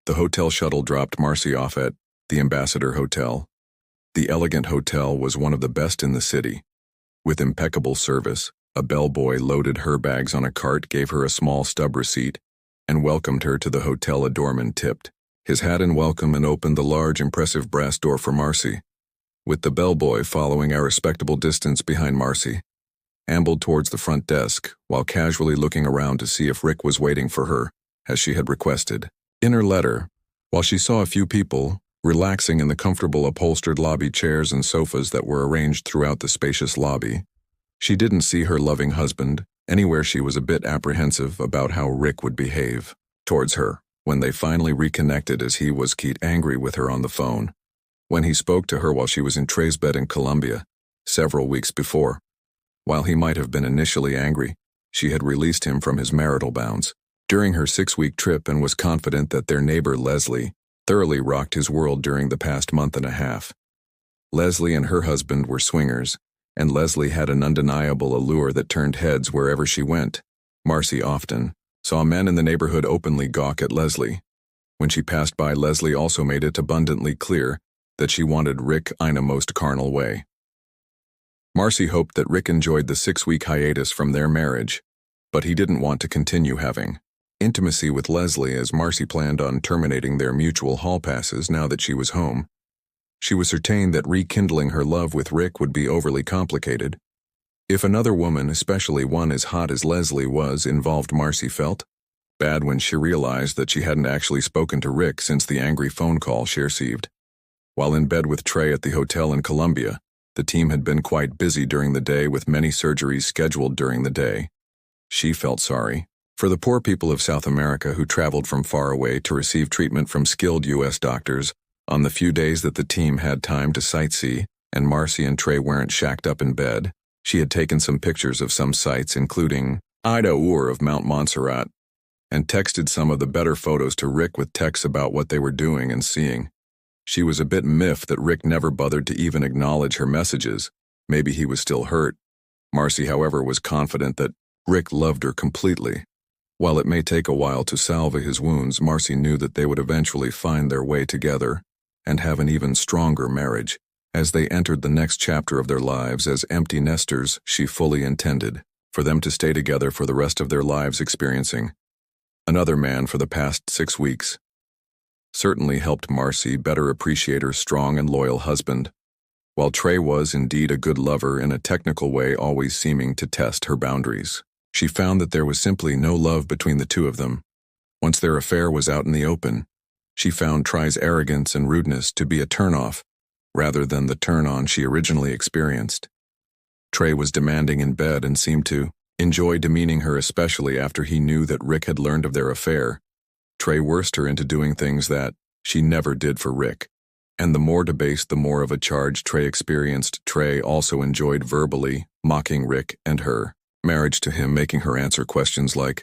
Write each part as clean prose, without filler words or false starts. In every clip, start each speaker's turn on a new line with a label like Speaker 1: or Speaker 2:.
Speaker 1: The hotel shuttle dropped Marcy off at the Ambassador Hotel. The elegant hotel was one of the best in the city. With impeccable service, a bellboy loaded her bags on a cart, gave her a small stub receipt, and welcomed her to the hotel. A doorman tipped his hat in welcome and opened the large, impressive brass door for Marcy. With the bellboy following a respectable distance behind, Marcy ambled towards the front desk, while casually looking around to see if Rick was waiting for her, as she had requested. In her letter, while she saw a few people relaxing in the comfortable upholstered lobby chairs and sofas that were arranged throughout the spacious lobby, she didn't see her loving husband anywhere. She was a bit apprehensive about how Rick would behave towards her when they finally reconnected, as he was angry with her on the phone when he spoke to her while she was in Trey's bed in Colombia several weeks before. While he might have been initially angry, she had released him from his marital bounds during her 6-week trip and was confident that their neighbor Leslie thoroughly rocked his world during the past month and a half. Leslie and her husband were swingers, and Leslie had an undeniable allure that turned heads wherever she went. Marcy often saw men in the neighborhood openly gawk at Leslie. When she passed by, Leslie also made it abundantly clear that she wanted Rick in a most carnal way. Marcy hoped that Rick enjoyed the 6-week hiatus from their marriage, but he didn't want to continue having intimacy with Leslie, as Marcy planned on terminating their mutual hall passes now that she was home. She was certain that rekindling her love with Rick would be overly complicated. If another woman, especially one as hot as Leslie, was involved, Marcy felt bad when she realized that she hadn't actually spoken to Rick since the angry phone call she received. While in bed with Trey at the hotel in Colombia, the team had been quite busy during the day with many surgeries scheduled during the day. She felt sorry for the poor people of South America who traveled from far away to receive treatment from skilled U.S. doctors on the few days that the team had time to sightsee, and Marcy and Trey weren't shacked up in bed. She had taken some pictures of some sights, including Ida Ur of Mount Montserrat, and texted some of the better photos to Rick with texts about what they were doing and seeing. She was a bit miffed that Rick never bothered to even acknowledge her messages. Maybe he was still hurt. Marcy, however, was confident that Rick loved her completely. While it may take a while to salve his wounds, Marcy knew that they would eventually find their way together and have an even stronger marriage. As they entered the next chapter of their lives as empty nesters, she fully intended for them to stay together for the rest of their lives, experiencing another man for the past 6 weeks certainly helped Marcy better appreciate her strong and loyal husband. While Trey was indeed a good lover in a technical way, always seeming to test her boundaries, she found that there was simply no love between the two of them. Once their affair was out in the open, she found Trey's arrogance and rudeness to be a turn-off rather than the turn-on she originally experienced. Trey was demanding in bed and seemed to enjoy demeaning her, especially after he knew that Rick had learned of their affair. Trey worked her into doing things that she never did for Rick, and the more debased, the more of a charge Trey experienced. Trey also enjoyed verbally mocking Rick and her marriage to him, making her answer questions like,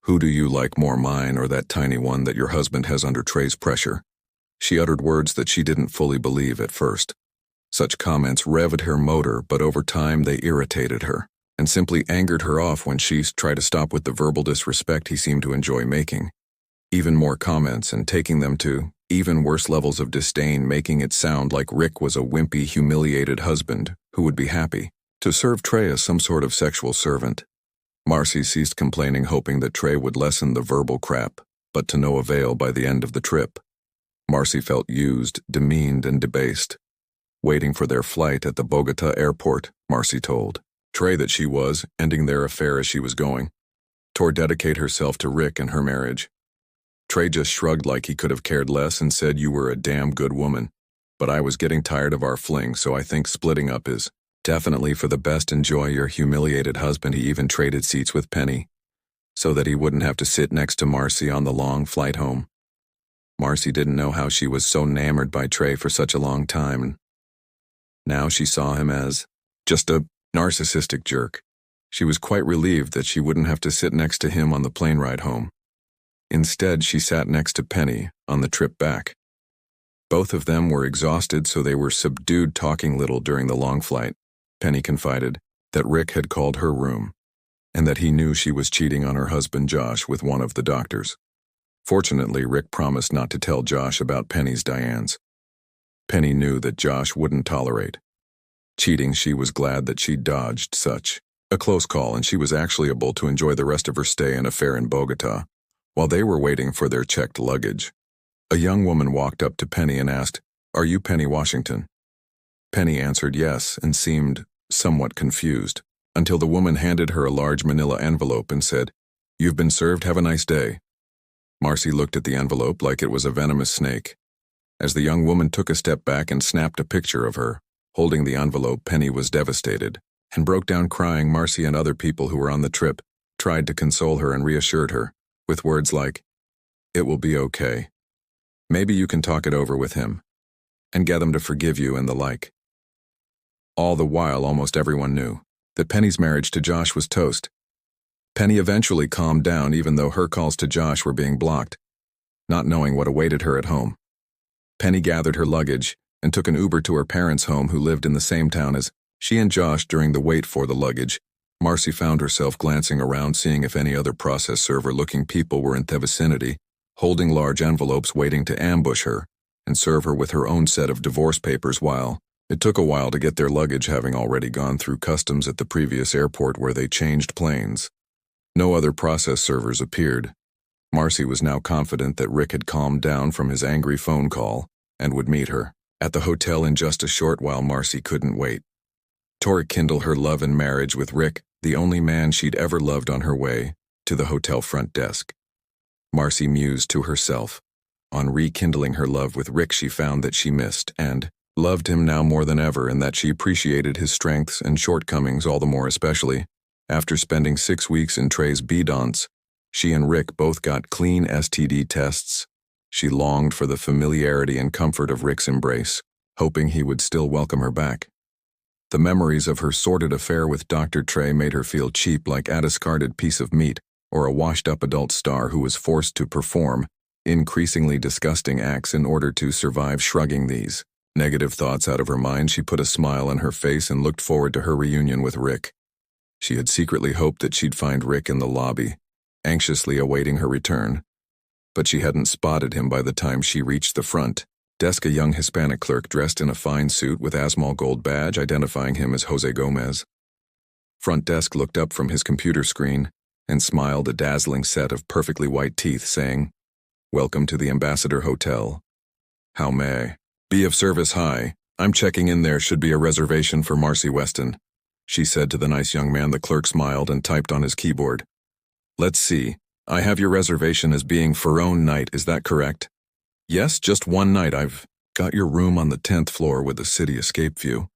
Speaker 1: "Who do you like more, mine or that tiny one that your husband has under Trey's pressure?" She uttered words that she didn't fully believe at first. Such comments revved her motor, but over time they irritated her and simply angered her off when she tried to stop with the verbal disrespect he seemed to enjoy making. Even more comments and taking them to even worse levels of disdain, making it sound like Rick was a wimpy, humiliated husband who would be happy to serve Trey as some sort of sexual servant. Marcy ceased complaining, hoping that Trey would lessen the verbal crap, but to no avail. By the end of the trip, Marcy felt used, demeaned, and debased. Waiting for their flight at the Bogota airport, Marcy told Trey that she was ending their affair as she was going to dedicate herself to Rick and her marriage. Trey just shrugged like he could have cared less and said, "You were a damn good woman, but I was getting tired of our fling, so I think splitting up is definitely for the best. Enjoy your humiliated husband." He even traded seats with Penny so that he wouldn't have to sit next to Marcy on the long flight home. Marcy didn't know how she was so enamored by Trey for such a long time. Now she saw him as just a narcissistic jerk. She was quite relieved that she wouldn't have to sit next to him on the plane ride home. Instead, she sat next to Penny on the trip back. Both of them were exhausted, so they were subdued, talking little during the long flight. Penny confided that Rick had called her room and that he knew she was cheating on her husband Josh with one of the doctors. Fortunately, Rick promised not to tell Josh about Penny's Diane's. Penny knew that Josh wouldn't tolerate cheating. She was glad that she dodged such a close call, and she was actually able to enjoy the rest of her stay and affair in Bogota. While they were waiting for their checked luggage, a young woman walked up to Penny and asked, "Are you Penny Washington?" Penny answered yes and seemed somewhat confused, until the woman handed her a large manila envelope and said, "You've been served, have a nice day." Marcy looked at the envelope like it was a venomous snake. As the young woman took a step back and snapped a picture of her holding the envelope, Penny was devastated and broke down crying. Marcy and other people who were on the trip tried to console her and reassured her with words like, "It will be okay. Maybe you can talk it over with him and get him to forgive you," and the like. All the while, almost everyone knew that Penny's marriage to Josh was toast. Penny eventually calmed down, even though her calls to Josh were being blocked, not knowing what awaited her at home. Penny gathered her luggage and took an Uber to her parents' home, who lived in the same town as she and Josh. During the wait for the luggage, Marcy found herself glancing around, seeing if any other process server-looking people were in the vicinity, holding large envelopes waiting to ambush her and serve her with her own set of divorce papers. While it took a while to get their luggage, having already gone through customs at the previous airport where they changed planes, no other process servers appeared. Marcy was now confident that Rick had calmed down from his angry phone call and would meet her at the hotel in just a short while. Marcy couldn't wait to rekindle her love and marriage with Rick, the only man she'd ever loved. On her way to the hotel front desk, Marcy mused to herself. On rekindling her love with Rick, she found that she missed and loved him now more than ever, and that she appreciated his strengths and shortcomings all the more, especially after spending 6 weeks in Trey's bidons. She and Rick both got clean STD tests. She longed for the familiarity and comfort of Rick's embrace, hoping he would still welcome her back. The memories of her sordid affair with Dr. Trey made her feel cheap, like a discarded piece of meat or a washed-up adult star who was forced to perform increasingly disgusting acts in order to survive. Shrugging these negative thoughts out of her mind, she put a smile on her face and looked forward to her reunion with Rick. She had secretly hoped that she'd find Rick in the lobby, anxiously awaiting her return, but she hadn't spotted him by the time she reached the front desk. A young Hispanic clerk dressed in a fine suit with a small gold badge identifying him as Jose Gomez. Front desk looked up from his computer screen and smiled, a dazzling set of perfectly white teeth, saying, "Welcome to the Ambassador Hotel. How may I be of service?" "Hi, I'm checking in. There should be a reservation for Marcy Weston," she said to the nice young man. The clerk smiled and typed on his keyboard. "Let's see. I have your reservation as being for own night, is that correct?" "Yes, just one night. I've got your room on the 10th floor with a city escape view.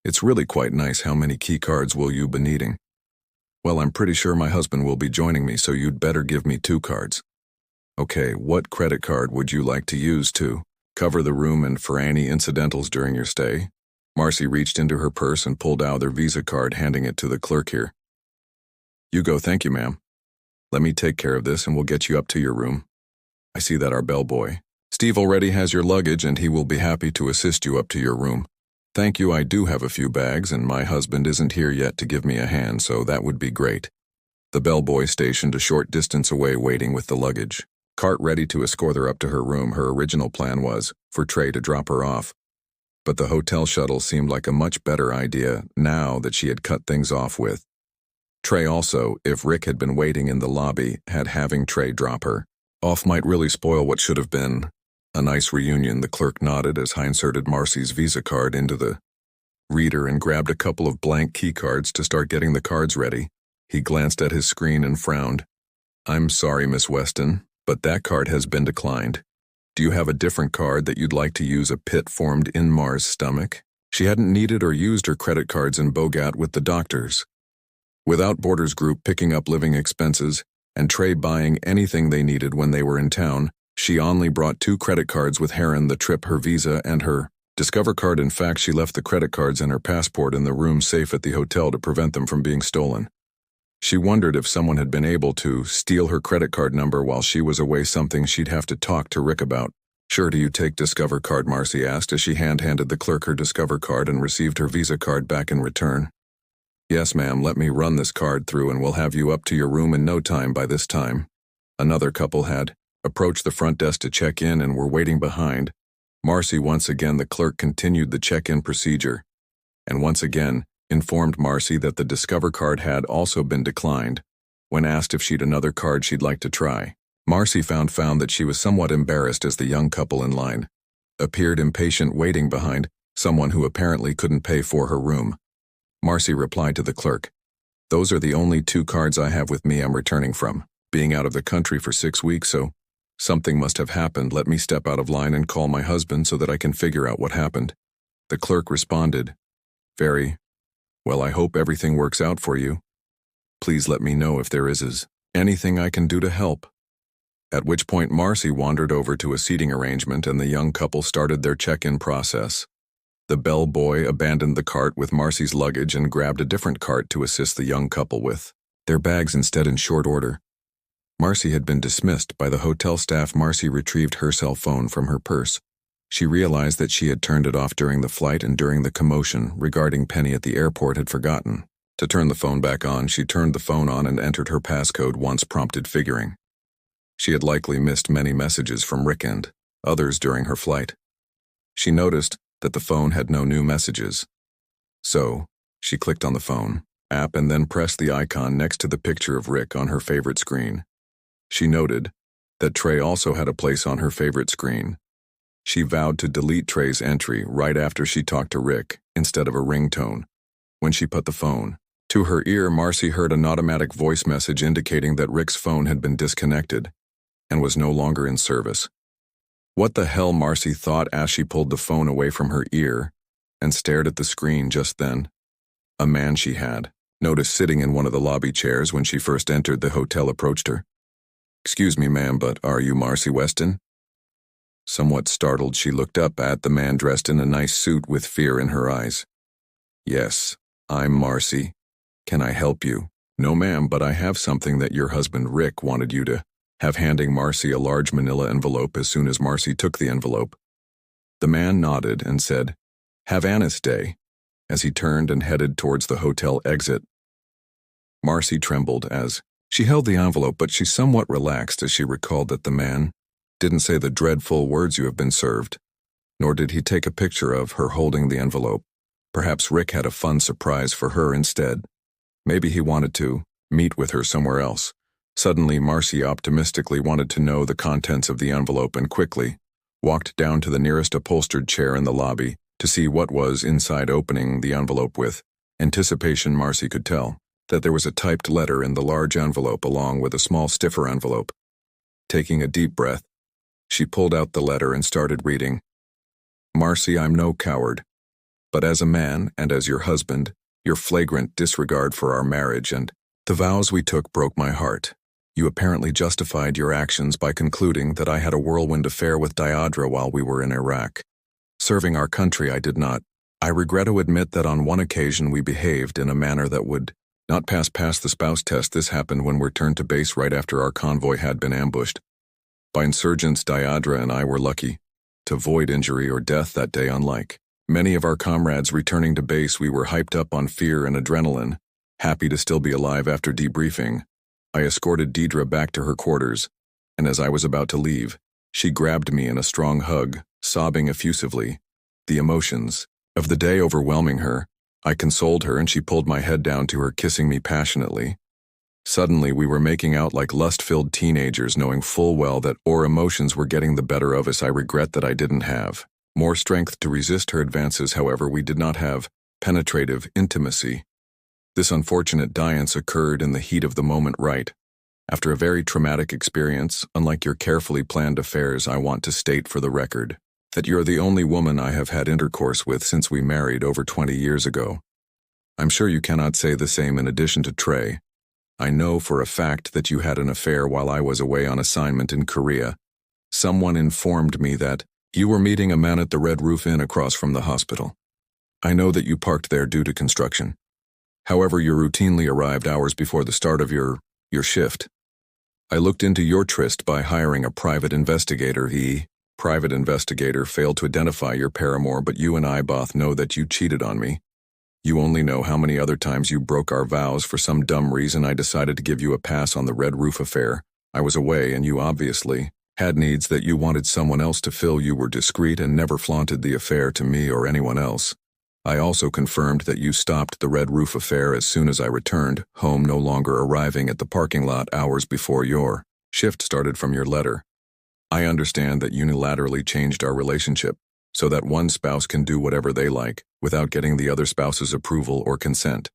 Speaker 1: It's really quite nice. How many key cards will you be needing?" "Well, I'm pretty sure my husband will be joining me, so you'd better give me 2 cards. "Okay, what credit card would you like to use to cover the room and for any incidentals during your stay?" Marcy reached into her purse and pulled out their Visa card, handing it to the clerk. "Here you go." "Thank you, ma'am. Let me take care of this and we'll get you up to your room. I see that our bellboy, Steve, already has your luggage and he will be happy to assist you up to your room." "Thank you. I do have a few bags and my husband isn't here yet to give me a hand, so that would be great." The bellboy stationed a short distance away, waiting with the luggage cart ready to escort her up to her room. Her original plan was for Trey to drop her off, but the hotel shuttle seemed like a much better idea now that she had cut things off with Trey. Also, if Rick had been waiting in the lobby, having Trey drop her off might really spoil what should have been a nice reunion. The clerk nodded as he inserted Marcy's Visa card into the reader and grabbed a couple of blank key cards to start getting the cards ready. He glanced at his screen and frowned. "I'm sorry, Miss Weston, but that card has been declined. Do you have a different card that you'd like to use?" A pit formed in Mar's stomach. She hadn't needed or used her credit cards in Bogota with the doctors, without Borders Group picking up living expenses and Trey buying anything they needed when they were in town. She only brought 2 credit cards with her on the trip, her Visa and her Discover card. In fact, she left the credit cards and her passport in the room safe at the hotel to prevent them from being stolen. She wondered if someone had been able to steal her credit card number while she was away, something she'd have to talk to Rick about. "Sure, do you take Discover card?" Marcy asked as she handed the clerk her Discover card and received her Visa card back in return. "Yes, ma'am, let me run this card through and we'll have you up to your room in no time." By this time, another couple had approached the front desk to check in and were waiting behind. Marcy, once again the clerk, continued the check-in procedure, and once again informed Marcy that the Discover card had also been declined. When asked if she'd another card she'd like to try, Marcy found that she was somewhat embarrassed as the young couple in line appeared impatient, waiting behind someone who apparently couldn't pay for her room. Marcy replied to the clerk, "Those are the only 2 cards I have with me. I'm returning from being out of the country for 6 weeks, so something must have happened. Let me step out of line and call my husband so that I can figure out what happened." The clerk responded, "Very well, I hope everything works out for you. Please let me know if there is anything I can do to help." At which point Marcy wandered over to a seating arrangement and the young couple started their check-in process. The bellboy abandoned the cart with Marcy's luggage and grabbed a different cart to assist the young couple with their bags instead in short order. Marcy had been dismissed by the hotel staff. Marcy retrieved her cell phone from her purse. She realized that she had turned it off during the flight, and during the commotion regarding Penny at the airport had forgotten to turn the phone back on. She turned the phone on and entered her passcode, once prompted, figuring she had likely missed many messages from Rick and others during her flight. She noticed that the phone had no new messages. So, she clicked on the phone app and then pressed the icon next to the picture of Rick on her favorite screen. She noted that Trey also had a place on her favorite screen. She vowed to delete Trey's entry right after she talked to Rick instead of a ringtone. When she put the phone to her ear, Marcy heard an automatic voice message indicating that Rick's phone had been disconnected and was no longer in service. What the hell, Marcy thought as she pulled the phone away from her ear and stared at the screen. Just then, a man she had noticed sitting in one of the lobby chairs when she first entered the hotel approached her. "Excuse me, ma'am, but are you Marcy Weston?" Somewhat startled, she looked up at the man dressed in a nice suit with fear in her eyes. "Yes, I'm Marcy. Can I help you?" "No, ma'am, but I have something that your husband Rick wanted you to have," handing Marcy a large manila envelope. As soon as Marcy took the envelope, the man nodded and said, "Have a nice day," as he turned and headed towards the hotel exit. Marcy trembled as she held the envelope, but she somewhat relaxed as she recalled that the man didn't say the dreadful words, "You have been served," nor did he take a picture of her holding the envelope. Perhaps Rick had a fun surprise for her instead. Maybe he wanted to meet with her somewhere else. Suddenly, Marcy optimistically wanted to know the contents of the envelope and quickly walked down to the nearest upholstered chair in the lobby to see what was inside. Opening the envelope with anticipation, Marcy could tell that there was a typed letter in the large envelope along with a small, stiffer envelope. Taking a deep breath, she pulled out the letter and started reading. "Marcy, I'm no coward, but as a man and as your husband, your flagrant disregard for our marriage and the vows we took broke my heart. You apparently justified your actions by concluding that I had a whirlwind affair with Diadra while we were in Iraq. Serving our country, I did not. I regret to admit that on one occasion we behaved in a manner that would not pass the spouse test. This happened when we returned to base right after our convoy had been ambushed by insurgents. Diadra and I were lucky to avoid injury or death that day. Unlike many of our comrades returning to base, we were hyped up on fear and adrenaline, happy to still be alive. After debriefing, I escorted Deidre back to her quarters, and as I was about to leave, she grabbed me in a strong hug, sobbing effusively. The emotions of the day overwhelming her, I consoled her and she pulled my head down to her, kissing me passionately. Suddenly, we were making out like lust-filled teenagers, knowing full well that our emotions were getting the better of us. I regret that I didn't have more strength to resist her advances. However, we did not have penetrative intimacy. This unfortunate dalliance occurred in the heat of the moment, right after a very traumatic experience. Unlike your carefully planned affairs, I want to state for the record that you're the only woman I have had intercourse with since we married over 20 years ago. I'm sure you cannot say the same in addition to Trey. I know for a fact that you had an affair while I was away on assignment in Korea. Someone informed me that you were meeting a man at the Red Roof Inn across from the hospital. I know that you parked there due to construction. However, you routinely arrived hours before the start of your shift. I looked into your tryst by hiring a private investigator. Private investigator failed to identify your paramour, but you and I both know that you cheated on me. You only know how many other times you broke our vows. For some dumb reason, I decided to give you a pass on the Red Roof affair. I was away and you obviously Had needs that you wanted someone else to fill. You were discreet and never flaunted the affair to me or anyone else. I also confirmed that you stopped the Red Roof affair as soon as I returned home, no longer arriving at the parking lot hours before your shift started from your letter. I understand that unilaterally changed our relationship so that one spouse can do whatever they like without getting the other spouse's approval or consent.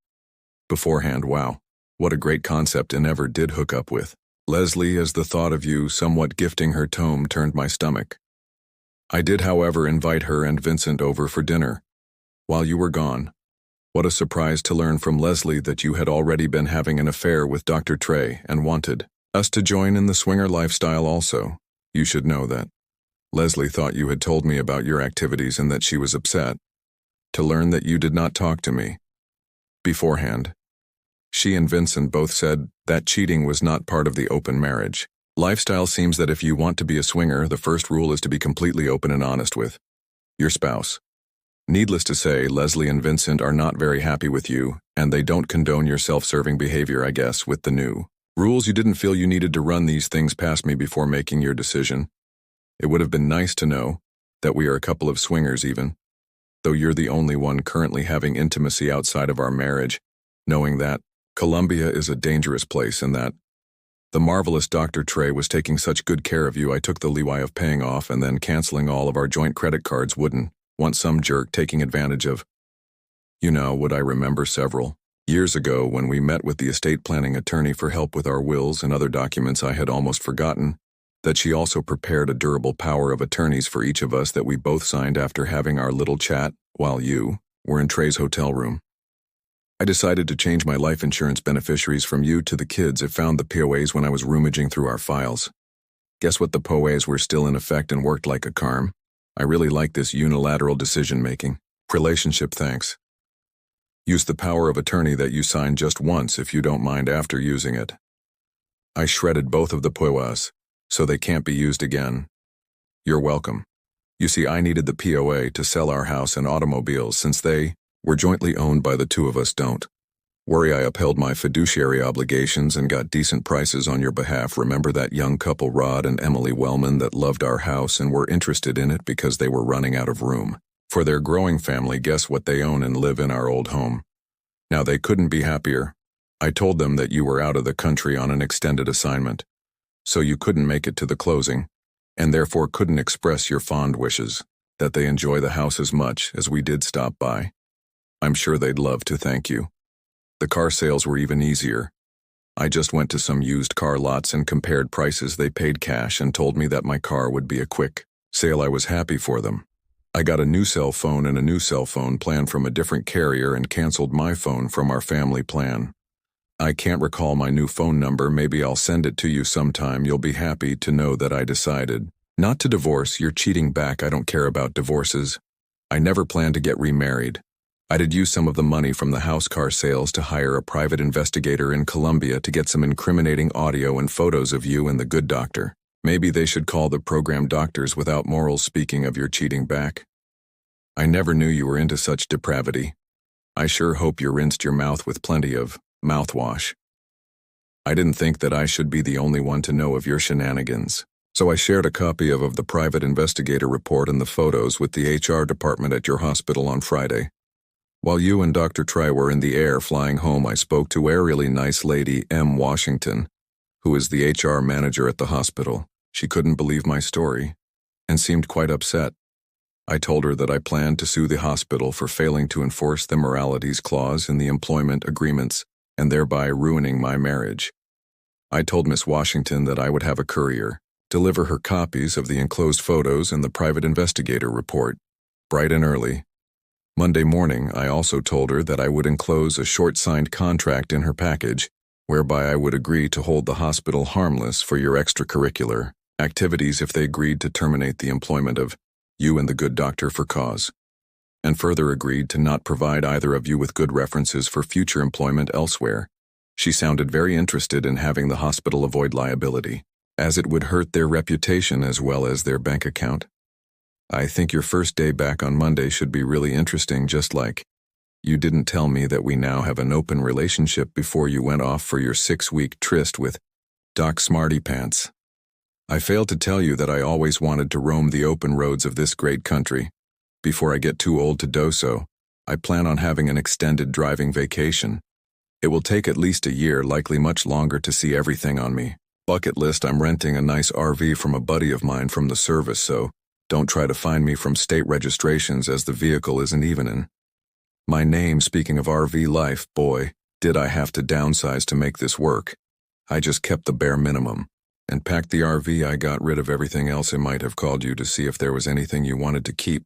Speaker 1: Beforehand, wow, what a great concept and never did hook up with. Leslie, as the thought of you somewhat gifting her tome turned my stomach. I did, however, invite her and Vincent over for dinner. While you were gone, what a surprise to learn from Leslie that you had already been having an affair with Dr. Trey and wanted us to join in the swinger lifestyle also. You should know that. Leslie thought you had told me about your activities and that she was upset to learn that you did not talk to me beforehand. She and Vincent both said that cheating was not part of the open marriage lifestyle. Seems that if you want to be a swinger, the first rule is to be completely open and honest with your spouse. Needless to say, Leslie and Vincent are not very happy with you, and they don't condone your self-serving behavior, I guess, with the new rules. You didn't feel you needed to run these things past me before making your decision. It would have been nice to know that we are a couple of swingers even, though you're the only one currently having intimacy outside of our marriage, knowing that Colombia is a dangerous place and that the marvelous Dr. Trey was taking such good care of you. I took the leeway of paying off and then canceling all of our joint credit cards. Wouldn't want some jerk taking advantage of. Would I remember several years ago when we met with the estate planning attorney for help with our wills and other documents. I had almost forgotten that she also prepared a durable power of attorneys for each of us that we both signed after having our little chat while you were in Trey's hotel room. I decided to change my life insurance beneficiaries from you to the kids. I found the POAs when I was rummaging through our files. Guess what? The POAs were still in effect and worked like a charm. I really like this unilateral decision-making relationship. Thanks. Use the power of attorney that you signed just once if you don't mind after using it. I shredded both of the POAs, so they can't be used again. You're welcome. You see, I needed the POA to sell our house and automobiles since they were jointly owned by the two of us. Don't worry, I upheld my fiduciary obligations and got decent prices on your behalf. Remember that young couple, Rod and Emily Wellman, that loved our house and were interested in it because they were running out of room for their growing family? Guess what? They own and live in our old home. Now they couldn't be happier. I told them that you were out of the country on an extended assignment, so you couldn't make it to the closing, and therefore couldn't express your fond wishes that they enjoy the house as much as we did stop by. I'm sure they'd love to thank you. The car sales were even easier. I just went to some used car lots and compared prices. They paid cash and told me that my car would be a quick sale. I was happy for them. I got a new cell phone and a new cell phone plan from a different carrier and canceled my phone from our family plan. I can't recall my new phone number. Maybe I'll send it to you sometime. You'll be happy to know that I decided not to divorce. You're cheating back. I don't care about divorces. I never plan to get remarried. I did use some of the money from the house car sales to hire a private investigator in Colombia to get some incriminating audio and photos of you and the good doctor. Maybe they should call the program Doctors Without Morals. Speaking of your cheating back, I never knew you were into such depravity. I sure hope you rinsed your mouth with plenty of mouthwash. I didn't think that I should be the only one to know of your shenanigans, so I shared a copy of the private investigator report and the photos with the HR department at your hospital on Friday. While you and Dr. Trey were in the air flying home, I spoke to a really nice lady, M. Washington, who is the HR manager at the hospital. She couldn't believe my story and seemed quite upset. I told her that I planned to sue the hospital for failing to enforce the moralities clause in the employment agreements and thereby ruining my marriage. I told Miss Washington that I would have a courier deliver her copies of the enclosed photos and the private investigator report bright and early Monday morning. I also told her that I would enclose a short-signed contract in her package, whereby I would agree to hold the hospital harmless for your extracurricular activities if they agreed to terminate the employment of you and the good doctor for cause, and further agreed to not provide either of you with good references for future employment elsewhere. She sounded very interested in having the hospital avoid liability, as it would hurt their reputation as well as their bank account. I think your first day back on Monday should be really interesting. Just like you didn't tell me that we now have an open relationship before you went off for your 6-week tryst with Doc Smarty Pants. I failed to tell you that I always wanted to roam the open roads of this great country. Before I get too old to do so, I plan on having an extended driving vacation. It will take at least a year, likely much longer, to see everything on me. Bucket list: I'm renting a nice RV from a buddy of mine from the service, so don't try to find me from state registrations as the vehicle isn't even in my name. Speaking of RV life, boy, did I have to downsize to make this work. I just kept the bare minimum and packed the RV. I got rid of everything else. I might have called you to see if there was anything you wanted to keep,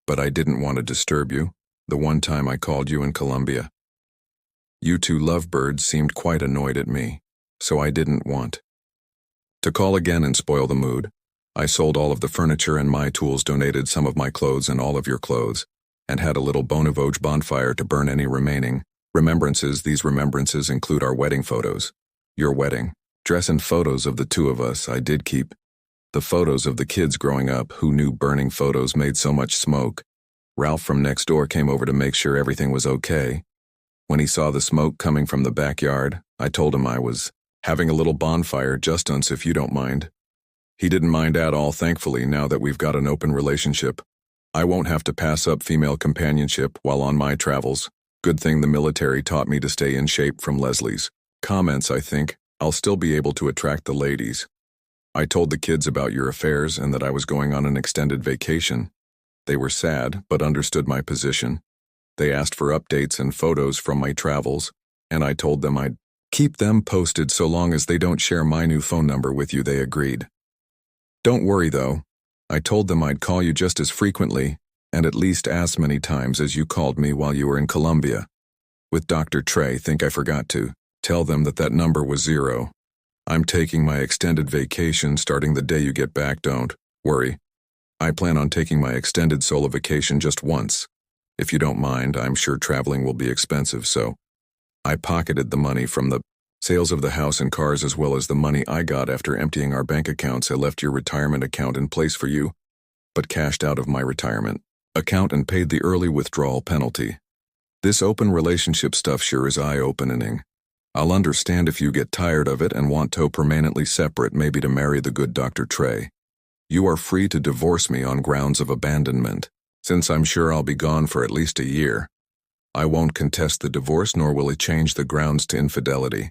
Speaker 1: but I didn't want to disturb you the one time I called you in Colombia. You two lovebirds seemed quite annoyed at me, so I didn't want to call again and spoil the mood. I sold all of the furniture and my tools, donated some of my clothes and all of your clothes, and had a little Bon Voyage bonfire to burn any remaining remembrances. These remembrances include our wedding photos, your wedding dress, and photos of the two of us. I did keep the photos of the kids growing up. Who knew burning photos made so much smoke? Ralph from next door came over to make sure everything was okay. When he saw the smoke coming from the backyard, I told him I was having a little bonfire just once, if you don't mind. He didn't mind at all, thankfully. Now that we've got an open relationship, I won't have to pass up female companionship while on my travels. Good thing the military taught me to stay in shape. From Leslie's comments, I think I'll still be able to attract the ladies. I told the kids about your affairs and that I was going on an extended vacation. They were sad, but understood my position. They asked for updates and photos from my travels, and I told them I'd keep them posted so long as they don't share my new phone number with you. They agreed. Don't worry though. I told them I'd call you just as frequently and at least as many times as you called me while you were in Colombia with Dr. Trey. Think I forgot to tell them that that number was 0. I'm taking my extended vacation starting the day you get back. Don't worry. I plan on taking my extended solo vacation just once. If you don't mind, I'm sure traveling will be expensive, so I pocketed the money from the sales of the house and cars, as well as the money I got after emptying our bank accounts. I left your retirement account in place for you, but cashed out of my retirement account and paid the early withdrawal penalty. This open relationship stuff sure is eye-opening. I'll understand if you get tired of it and want to permanently separate, maybe to marry the good Dr. Trey. You are free to divorce me on grounds of abandonment, since I'm sure I'll be gone for at least a year. I won't contest the divorce, nor will it change the grounds to infidelity.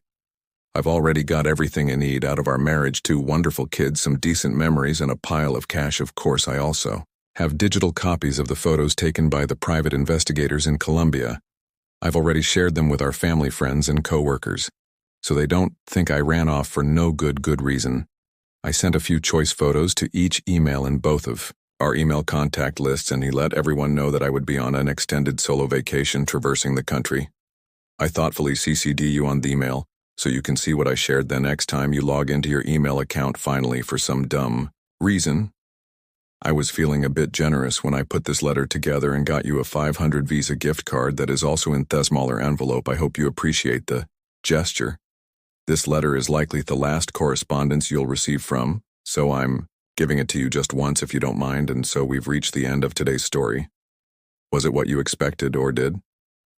Speaker 1: I've already got everything I need out of our marriage: 2 wonderful kids, some decent memories, and a pile of cash. Of course, I also have digital copies of the photos taken by the private investigators in Colombia. I've already shared them with our family, friends, and co-workers, so they don't think I ran off for no good reason. I sent a few choice photos to each email in both of our email contact lists, and he let everyone know that I would be on an extended solo vacation traversing the country. I thoughtfully CC'd you on the email, so you can see what I shared. The next time you log into your email account, finally, for some dumb reason, I was feeling a bit generous when I put this letter together and got you a 500 Visa gift card that is also in the smaller envelope. I hope you appreciate the gesture. This letter is likely the last correspondence you'll receive from, so I'm giving it to you just once, if you don't mind. And so we've reached the end of today's story. Was it what you expected, or did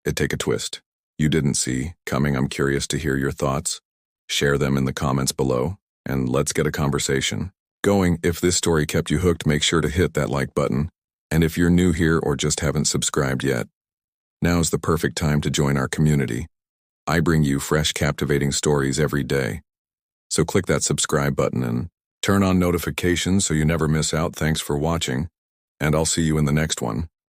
Speaker 1: it take a twist you didn't see coming? I'm curious to hear your thoughts. Share them in the comments below, and let's get a conversation going. If this story kept you hooked, make sure to hit that like button. And if you're new here or just haven't subscribed yet, now's the perfect time to join our community. I bring you fresh, captivating stories every day. So click that subscribe button and turn on notifications so you never miss out. Thanks for watching, and I'll see you in the next one.